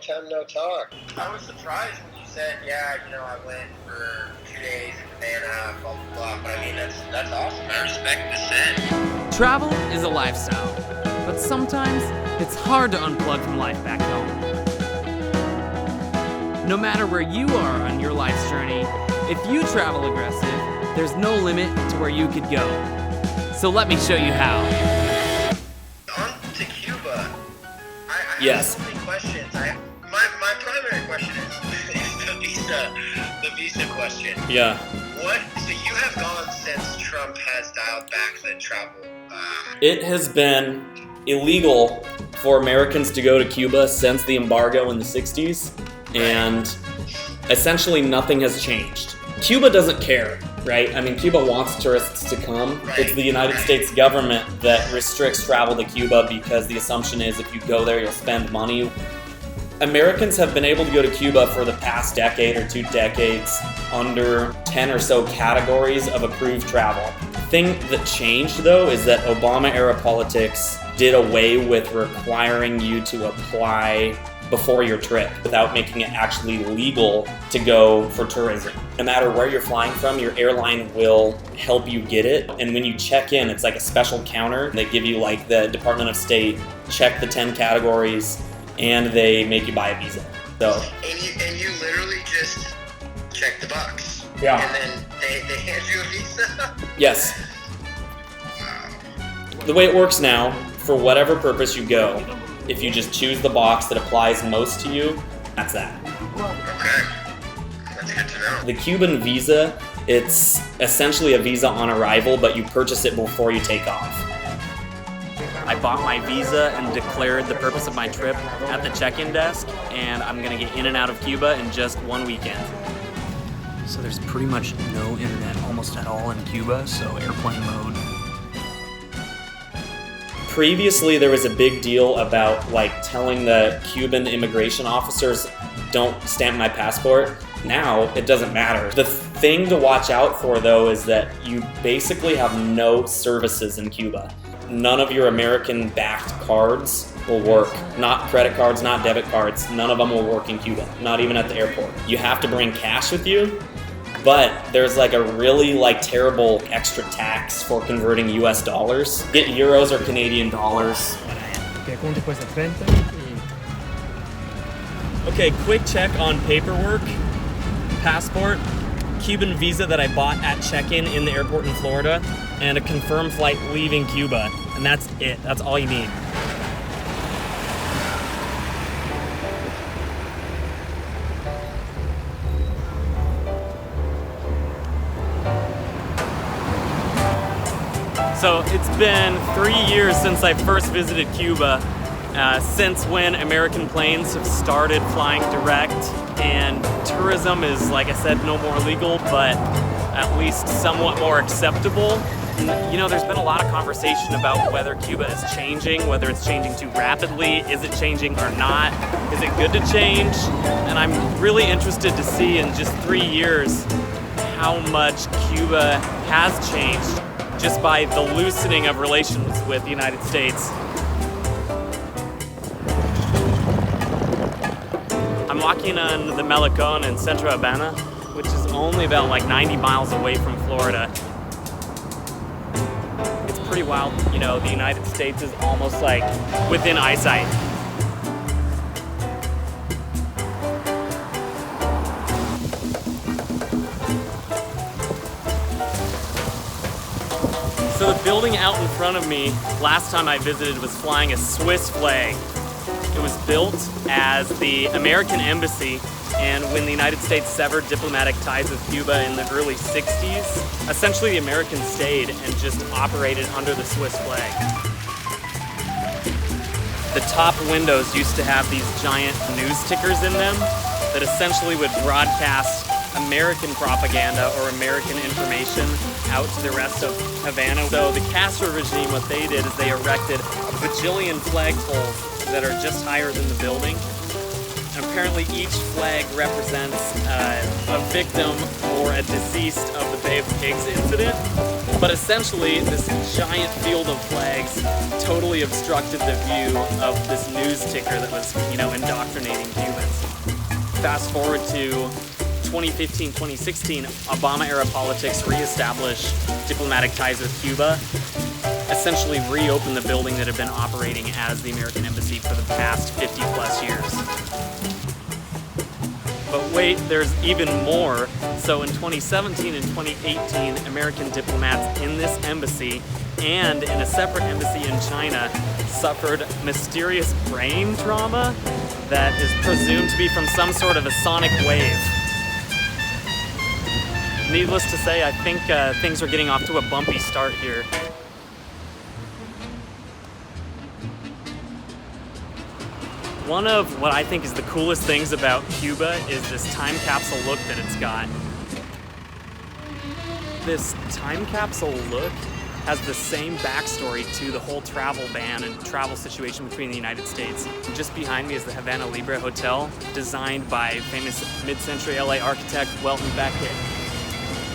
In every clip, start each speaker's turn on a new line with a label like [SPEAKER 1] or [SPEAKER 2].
[SPEAKER 1] time no talk. I was surprised when you said, yeah, I went for 2 days in Havana, blah, blah, blah. But I mean, that's awesome. I respect the sin.
[SPEAKER 2] Travel is a lifestyle, but sometimes it's hard to unplug from life back home. No matter where you are on your life's journey, if you travel aggressive, there's no limit to where you could go. So let me show you how.
[SPEAKER 1] On to Cuba. I
[SPEAKER 3] Yes.
[SPEAKER 1] have so many questions. My primary question is the visa question.
[SPEAKER 3] Yeah.
[SPEAKER 1] So you have gone since Trump has dialed back the travel.
[SPEAKER 3] It has been illegal for Americans to go to Cuba since the embargo in the 60s, and essentially nothing has changed. Cuba doesn't care, right? I mean, Cuba wants tourists to come.
[SPEAKER 1] Right.
[SPEAKER 3] It's the United States government that restricts travel to Cuba because the assumption is if you go there, you'll spend money. Americans have been able to go to Cuba for the past decade or 2 decades under 10 or so categories of approved travel. The thing that changed, though, is that Obama-era politics did away with requiring you to apply before your trip without making it actually legal to go for tourism. No matter where you're flying from, your airline will help you get it. And when you check in, it's like a special counter. They give you like the Department of State, check the 10 categories, and they make you buy a visa. So.
[SPEAKER 1] And you literally just check the box.
[SPEAKER 3] Yeah.
[SPEAKER 1] And then they hand you a visa?
[SPEAKER 3] Yes. The way it works now, for whatever purpose you go, if you just choose the box that applies most to you, that's that.
[SPEAKER 1] Okay. That's good to know.
[SPEAKER 3] The Cuban visa, it's essentially a visa on arrival, but you purchase it before you take off. I bought my visa and declared the purpose of my trip at the check-in desk, and I'm gonna get in and out of Cuba in just 1 weekend.
[SPEAKER 4] So there's pretty much no internet almost at all in Cuba, so airplane mode.
[SPEAKER 3] Previously, there was a big deal about telling the Cuban immigration officers, don't stamp my passport. Now, it doesn't matter. The thing to watch out for, though, is that you basically have no services in Cuba. None of your American-backed cards will work. Not credit cards, not debit cards. None of them will work in Cuba, not even at the airport. You have to bring cash with you, but there's a really terrible extra tax for converting US dollars. Get euros or Canadian dollars. Okay, quick check on paperwork. Passport, Cuban visa that I bought at check-in in the airport in Florida, and a confirmed flight leaving Cuba. And that's it. That's all you need. So it's been 3 years since I first visited Cuba, since when American planes have started flying direct, and tourism is, like I said, no more legal, but at least somewhat more acceptable. There's been a lot of conversation about whether Cuba is changing, whether it's changing too rapidly, is it changing or not, is it good to change? And I'm really interested to see in just 3 years how much Cuba has changed just by the loosening of relations with the United States. I'm walking on the Malecon in Central Havana, which is only about 90 miles away from Florida. It's pretty wild, the United States is almost within eyesight. So the building out in front of me, last time I visited, was flying a Swiss flag. It was built as the American embassy, and when the United States severed diplomatic ties with Cuba in the early 60s, essentially the Americans stayed and just operated under the Swiss flag. The top windows used to have these giant news tickers in them that essentially would broadcast American propaganda or American information out to the rest of Havana. So the Castro regime, what they did is they erected a bajillion flagpoles that are just higher than the building.
[SPEAKER 2] And apparently each flag represents a victim or a deceased of the Bay of Pigs incident. But essentially, this giant field of flags totally obstructed the view of this news ticker that was, indoctrinating Cubans. Fast forward to 2015, 2016, Obama-era politics reestablished diplomatic ties with Cuba, essentially reopened the building that had been operating as the American embassy for the past 50 plus years. But wait, there's even more. So in 2017 and 2018, American diplomats in this embassy and in a separate embassy in China suffered mysterious brain trauma that is presumed to be from some sort of a sonic wave. Needless to say, I think things are getting off to a bumpy start here. One of what I think is the coolest things about Cuba is this time capsule look that it's got. This time capsule look has the same backstory to the whole travel ban and travel situation between the United States. Just behind me is the Havana Libre Hotel, designed by famous mid-century LA architect Welton Beckett.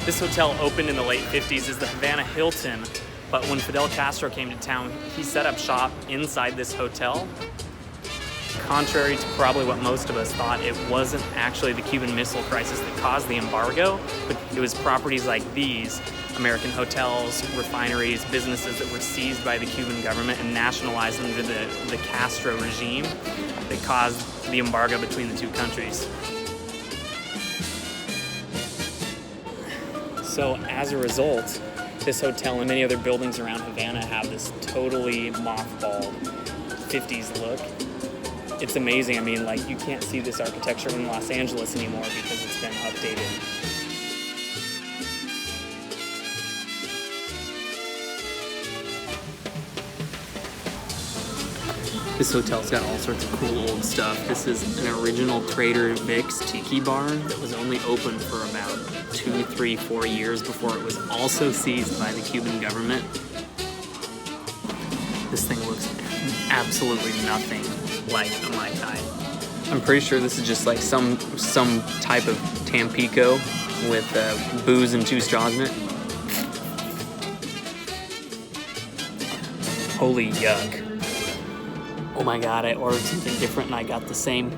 [SPEAKER 2] This hotel opened in the late 50s as the Havana Hilton, but when Fidel Castro came to town, he set up shop inside this hotel. Contrary to probably what most of us thought, it wasn't actually the Cuban Missile Crisis that caused the embargo, but it was properties like these, American hotels, refineries, businesses that were seized by the Cuban government and nationalized under the Castro regime that caused the embargo between the two countries. So as a result, this hotel and many other buildings around Havana have this totally mothballed 50s look. It's amazing. I mean, you can't see this architecture in Los Angeles anymore because it's been updated. This hotel's got all sorts of cool old stuff. This is an original Trader Vic's tiki bar that was only open for about 2, 3, 4 years before it was also seized by the Cuban government. This thing looks absolutely nothing like a Mai Tai. I'm pretty sure this is just some type of Tampico with booze and 2 straws in it. Holy yuck. Oh my god, I ordered something different and I got the same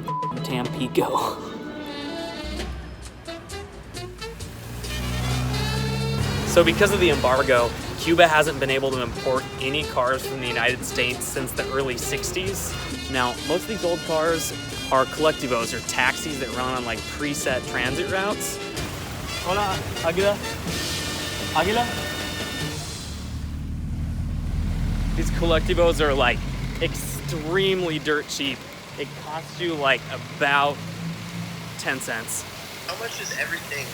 [SPEAKER 2] Tampico. So because of the embargo, Cuba hasn't been able to import any cars from the United States since the early 60s. Now, most of these old cars are colectivos, or taxis that run on preset transit routes. Hola, Águila. Águila? These colectivos are extremely dirt cheap. It costs you about 10 cents.
[SPEAKER 1] How much is everything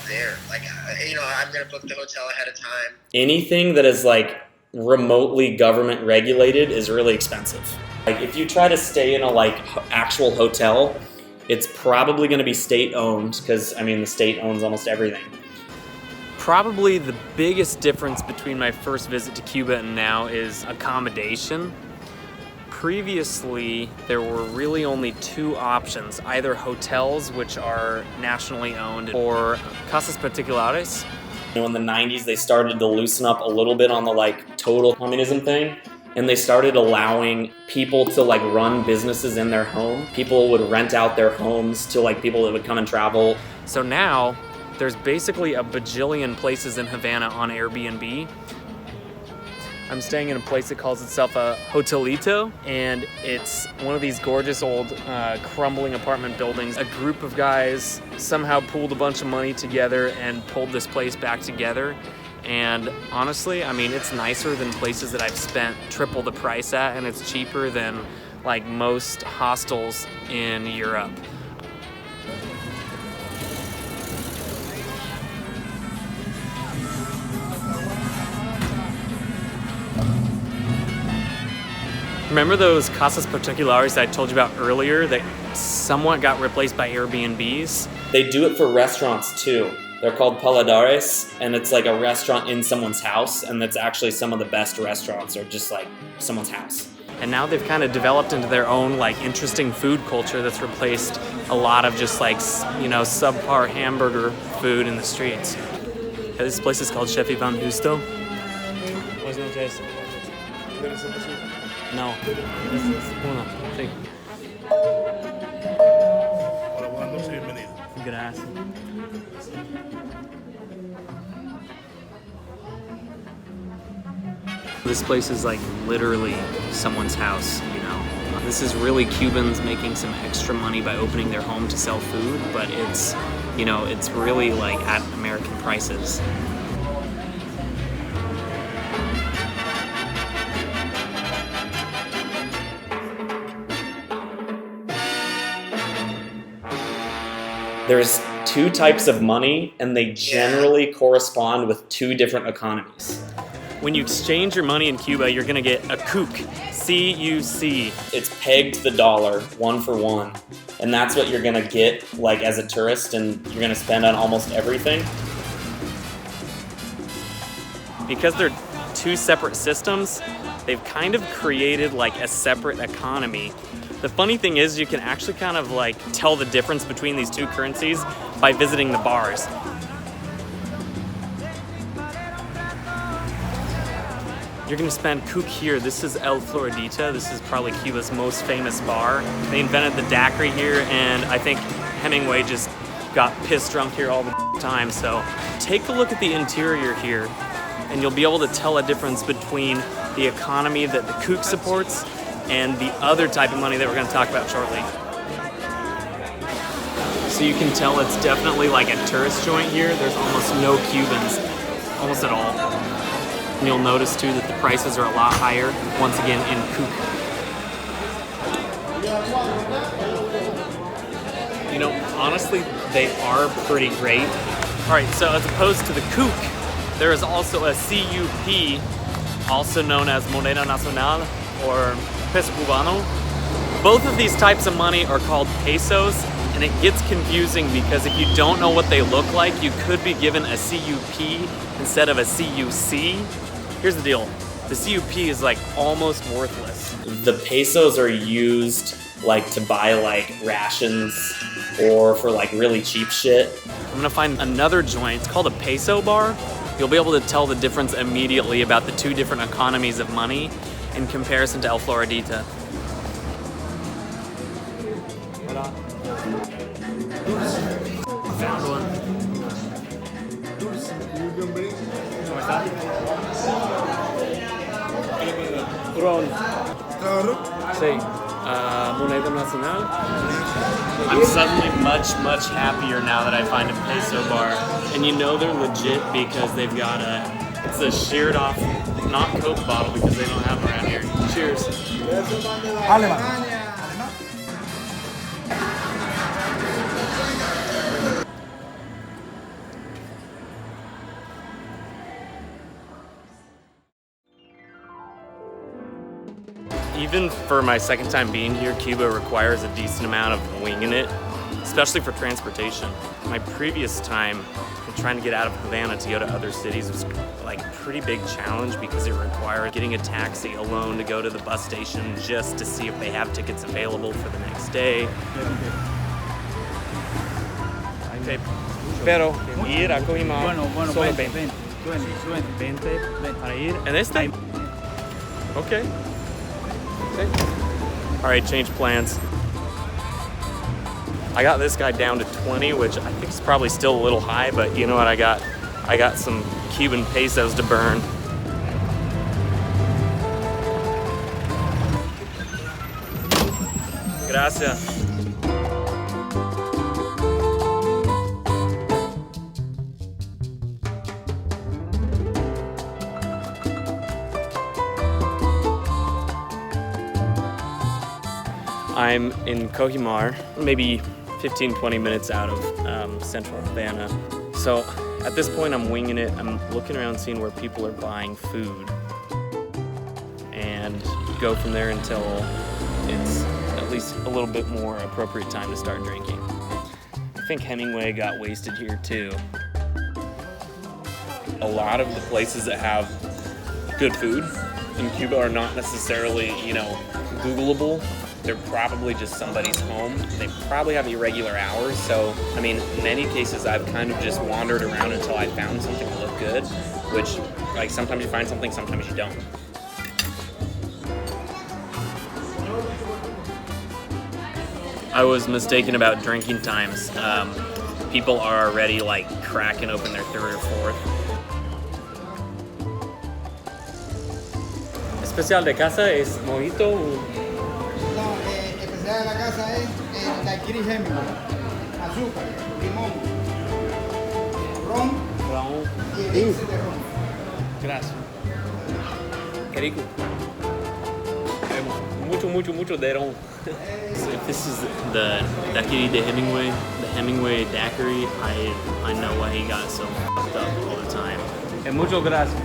[SPEAKER 1] there? I'm gonna book the hotel ahead of time.
[SPEAKER 3] Anything that is remotely government regulated is really expensive. If you try to stay in a actual hotel, it's probably going to be state owned because the state owns almost everything.
[SPEAKER 2] Probably the biggest difference between my first visit to Cuba and now is accommodation. Previously, there were really only 2 options, either hotels, which are nationally owned, or casas particulares.
[SPEAKER 3] In the 90s, they started to loosen up a little bit on the total communism thing, and they started allowing people to run businesses in their home. People would rent out their homes to people that would come and travel.
[SPEAKER 2] So now, there's basically a bajillion places in Havana on Airbnb. I'm staying in a place that calls itself a hotelito, and it's one of these gorgeous old crumbling apartment buildings. A group of guys somehow pooled a bunch of money together and pulled this place back together. And honestly, it's nicer than places that I've spent triple the price at, and it's cheaper than most hostels in Europe. Remember those casas particulares I told you about earlier that somewhat got replaced by Airbnbs?
[SPEAKER 3] They do it for restaurants too. They're called paladares, and it's a restaurant in someone's house, and that's actually some of the best restaurants are just someone's house.
[SPEAKER 2] And now they've kind of developed into their own like interesting food culture that's replaced a lot of just like, you know, subpar hamburger food in the streets. Yeah, this place is called Chef Ivan Justo. Buenas noches. No. Uno, sí.
[SPEAKER 5] Hola, buenas noches, bienvenido.
[SPEAKER 2] Gracias. This place is like literally someone's house, you know. This is really Cubans making some extra money by opening their home to sell food, but it's, you know, it's really like at American prices.
[SPEAKER 3] There's two types of money, and they generally correspond with two different economies.
[SPEAKER 2] When you exchange your money in Cuba, you're gonna get a CUC, C-U-C.
[SPEAKER 3] It's pegged to the dollar, 1 for 1. And that's what you're gonna get like as a tourist, and you're gonna spend on almost everything.
[SPEAKER 2] Because they're two separate systems, they've kind of created like a separate economy. The funny thing is you can actually kind of like tell the difference between these two currencies by visiting the bars. You're gonna spend CUC here. This is El Floridita. This is probably Cuba's most famous bar. They invented the daiquiri here, and I think Hemingway just got pissed drunk here all the time. So take a look at the interior here, and you'll be able to tell a difference between the economy that the CUC supports and the other type of money that we're gonna talk about shortly. So you can tell it's definitely like a tourist joint here. There's almost no Cubans, almost at all. And you'll notice too that the prices are a lot higher, once again in CUC. You know, honestly, they are pretty great. All right, so as opposed to the CUC, there is also a CUP, also known as Moneda Nacional or Peso Cubano. Both of these types of money are called pesos, and it gets confusing because if you don't know what they look like, you could be given a CUP instead of a CUC. Here's the deal. The CUP is like almost worthless.
[SPEAKER 3] The pesos are used like to buy like rations or for like really cheap shit.
[SPEAKER 2] I'm gonna find another joint. It's called a peso bar. You'll be able to tell the difference immediately about the two different economies of money in comparison to El Floridita. Found one. Sí. Moneda Nacional. I'm suddenly much happier now that I find a peso bar. And you know they're legit because they've got it's a sheared off, not Coke bottle because they don't have them around here. Cheers. Even for my second time being here, Cuba requires a decent amount of winging it, especially for transportation. My previous time trying to get out of Havana to go to other cities was like a pretty big challenge because it required getting a taxi alone to go to the bus station just to see if they have tickets available for the next day. Pero ir a Coima solo 20 para ir. And this time? Okay. All right, change plans. I got this guy down to 20, which I think is probably still a little high, but you know what? I got some Cuban pesos to burn. Gracias. I'm in Cojimar, maybe 15-20 minutes out of central Havana. So at this point I'm winging it. I'm looking around seeing where people are buying food and go from there until it's at least a little bit more appropriate time to start drinking. I think Hemingway got wasted here too. A lot of the places that have good food
[SPEAKER 6] in Cuba are not necessarily, Googleable. They're probably just somebody's home. They probably have irregular hours. So, I mean, in many cases, I've kind of just wandered around until I found something that looked good, which, like, sometimes you find something, sometimes you don't.
[SPEAKER 2] I was mistaken about drinking times. People are already like cracking open their third or fourth. Especial de casa es mojito.
[SPEAKER 7] No, especial de la casa es daiquiri Hemingway, azúcar, limón, ron y elixir de ron.
[SPEAKER 6] Gracias.
[SPEAKER 2] Qué rico. Mucho de ron. So if this is the daiquiri de Hemingway, the Hemingway daiquiri, I know why he got so fucked up all the time. Muchas gracias.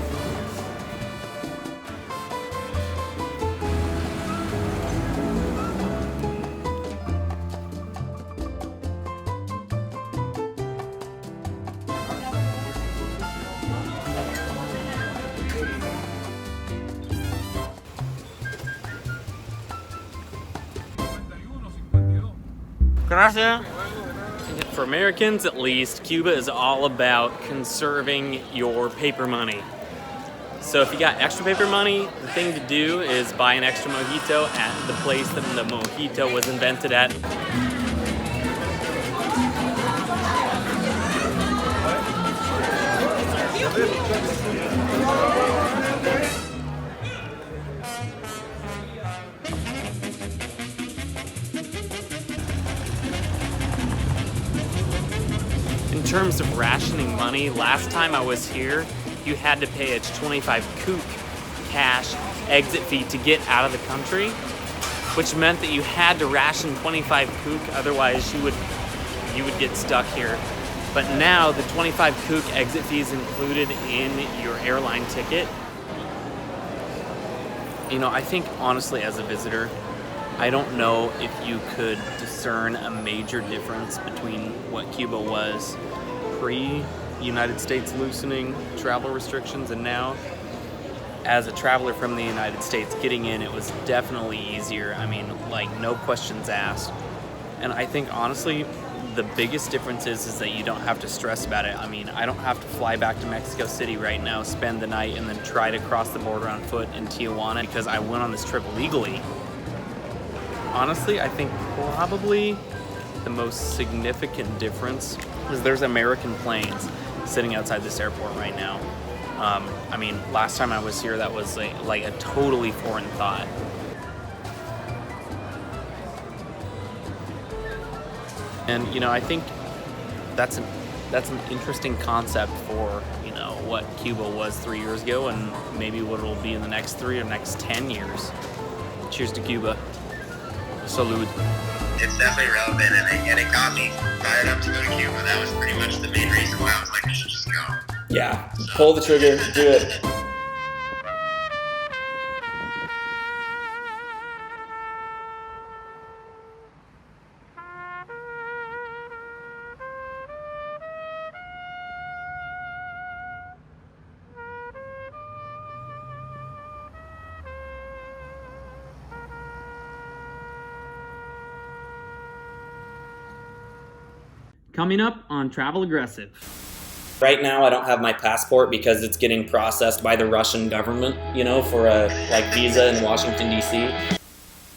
[SPEAKER 2] Gracias. For Americans, at least, Cuba is all about conserving your paper money. So if you got extra paper money, the thing to do is buy an extra mojito at the place that the mojito was invented at. In terms of rationing money, last time I was here, you had to pay a 25 kook cash exit fee to get out of the country, which meant that you had to ration 25 kook, otherwise you would get stuck here. But now the 25 kook exit fee is included in your airline ticket. I think honestly as a visitor, I don't know if you could discern a major difference between what Cuba was pre-United States loosening travel restrictions and now. As a traveler from the United States, getting in, it was definitely easier. I mean, like, no questions asked. And I think, honestly, the biggest difference is that you don't have to stress about it. I mean, I don't have to fly back to Mexico City right now, spend the night, and then try to cross the border on foot in Tijuana because I went on this trip legally. Honestly, I think probably the most significant difference is there's American planes sitting outside this airport right now. I mean, last time I was here, that was like a totally foreign thought. And I think that's an interesting concept for what Cuba was 3 years ago, and maybe what it'll be in the next 3 or next 10 years. Cheers to Cuba. Salud.
[SPEAKER 1] It's definitely relevant, and it got me fired up to go to Cuba. That was pretty much the main reason why I was like, I should just go.
[SPEAKER 3] Yeah, pull the trigger, do it.
[SPEAKER 2] Coming up on Travel Aggressive.
[SPEAKER 3] Right now, I don't have my passport because it's getting processed by the Russian government, for a visa in Washington, D.C.